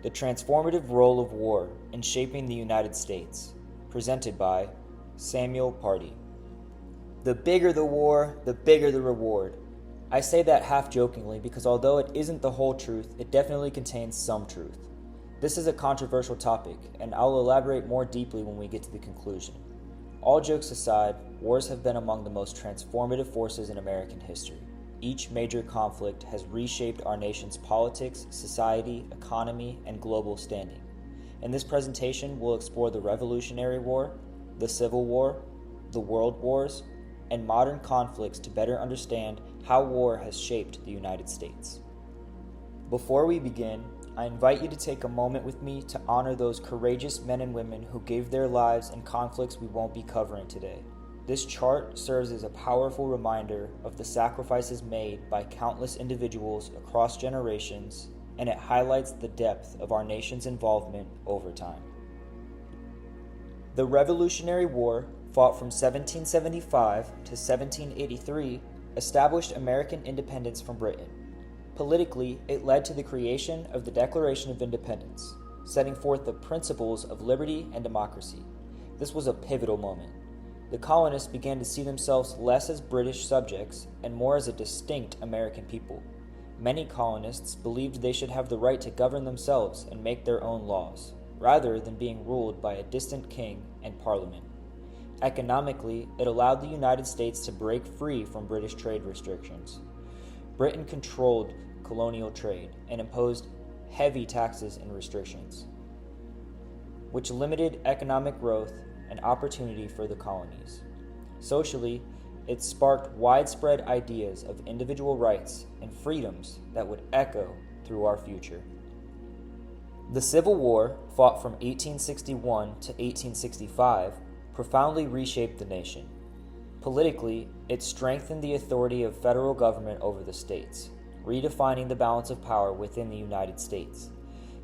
The Transformative Role of War in Shaping the United States, presented by Samuel Party. The bigger the war, the bigger the reward. I say that half jokingly because although it isn't the whole truth, it definitely contains some truth. This is a controversial topic, and I'll elaborate more deeply when we get to the conclusion. All jokes aside, wars have been among the most transformative forces in American history. Each major conflict has reshaped our nation's politics, society, economy, and global standing. In this presentation, we'll explore the Revolutionary War, the Civil War, the World Wars, and modern conflicts to better understand how war has shaped the United States. Before we begin, I invite you to take a moment with me to honor those courageous men and women who gave their lives in conflicts we won't be covering today. This chart serves as a powerful reminder of the sacrifices made by countless individuals across generations, and it highlights the depth of our nation's involvement over time. The Revolutionary War, fought from 1775 to 1783, established American independence from Britain. Politically, it led to the creation of the Declaration of Independence, setting forth the principles of liberty and democracy. This was a pivotal moment. The colonists began to see themselves less as British subjects and more as a distinct American people. Many colonists believed they should have the right to govern themselves and make their own laws, rather than being ruled by a distant king and parliament. Economically, it allowed the United States to break free from British trade restrictions. Britain controlled colonial trade and imposed heavy taxes and restrictions, which limited economic growth and opportunity for the colonies. Socially, it sparked widespread ideas of individual rights and freedoms that would echo through our future. The Civil War, fought from 1861 to 1865, profoundly reshaped the nation. Politically, it strengthened the authority of federal government over the states, redefining the balance of power within the United States.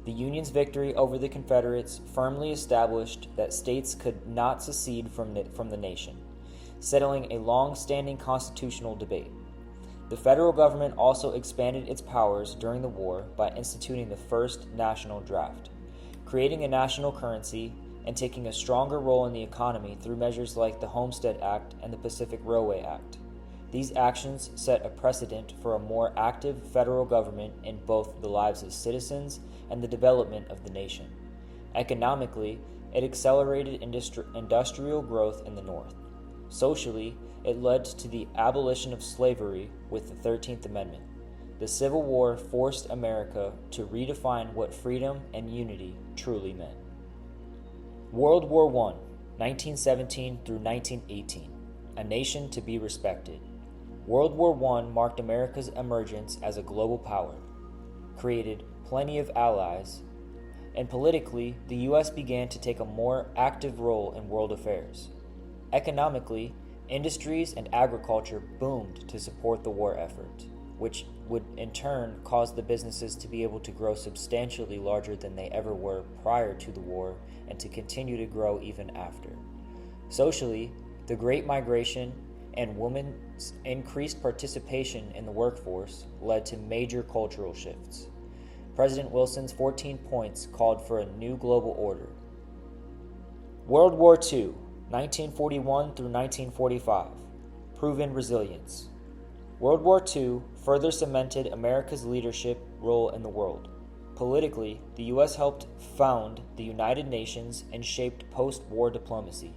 The Union's victory over the Confederates firmly established that states could not secede from the nation, settling a long-standing constitutional debate. The federal government also expanded its powers during the war by instituting the first national draft, creating a national currency, and taking a stronger role in the economy through measures like the Homestead Act and the Pacific Railway Act. These actions set a precedent for a more active federal government in both the lives of citizens and the development of the nation. Economically, it accelerated industrial growth in the North. Socially, it led to the abolition of slavery with the 13th Amendment. The Civil War forced America to redefine what freedom and unity truly meant. World War I, 1917 through 1918, a nation to be respected. World War I marked America's emergence as a global power, created plenty of allies, and politically, the U.S. began to take a more active role in world affairs. Economically, industries and agriculture boomed to support the war effort, which would in turn cause the businesses to be able to grow substantially larger than they ever were prior to the war and to continue to grow even after. Socially, the Great Migration and women's increased participation in the workforce led to major cultural shifts. President Wilson's 14 points called for a new global order. World War II, 1941 through 1945, proven resilience. World War II further cemented America's leadership role in the world. Politically, the U.S. helped found the United Nations and shaped post-war diplomacy.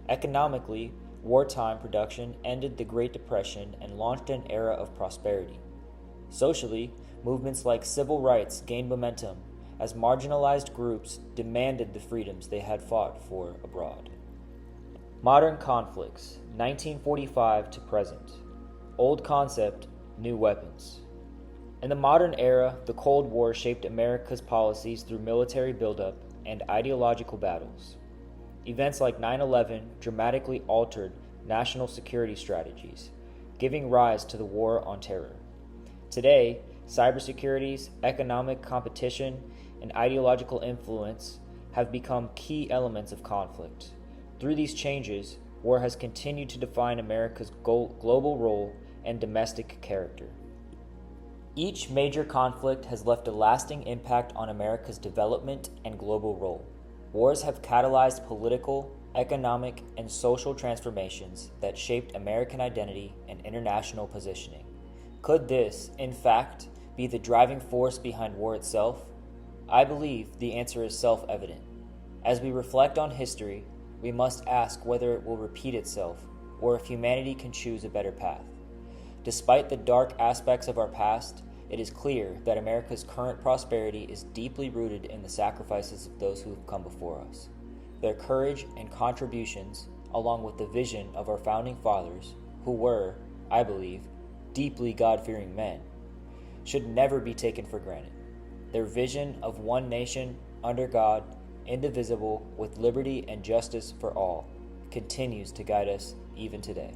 Economically, wartime production ended the Great Depression and launched an era of prosperity. Socially, movements like civil rights gained momentum as marginalized groups demanded the freedoms they had fought for abroad. Modern conflicts, 1945 to present. Old concept, new weapons. In the modern era, the Cold War shaped America's policies through military buildup and ideological battles. Events like 9/11 dramatically altered national security strategies, giving rise to the War on Terror. Today, cybersecurity, economic competition, and ideological influence have become key elements of conflict. Through these changes, war has continued to define America's global role and domestic character. Each major conflict has left a lasting impact on America's development and global role. Wars have catalyzed political, economic, and social transformations that shaped American identity and international positioning. Could this, in fact, be the driving force behind war itself? I believe the answer is self-evident. As we reflect on history, we must ask whether it will repeat itself or if humanity can choose a better path. Despite the dark aspects of our past, it is clear that America's current prosperity is deeply rooted in the sacrifices of those who have come before us. Their courage and contributions, along with the vision of our founding fathers, who were, I believe, deeply God-fearing men, should never be taken for granted. Their vision of one nation, under God, indivisible, with liberty and justice for all, continues to guide us even today.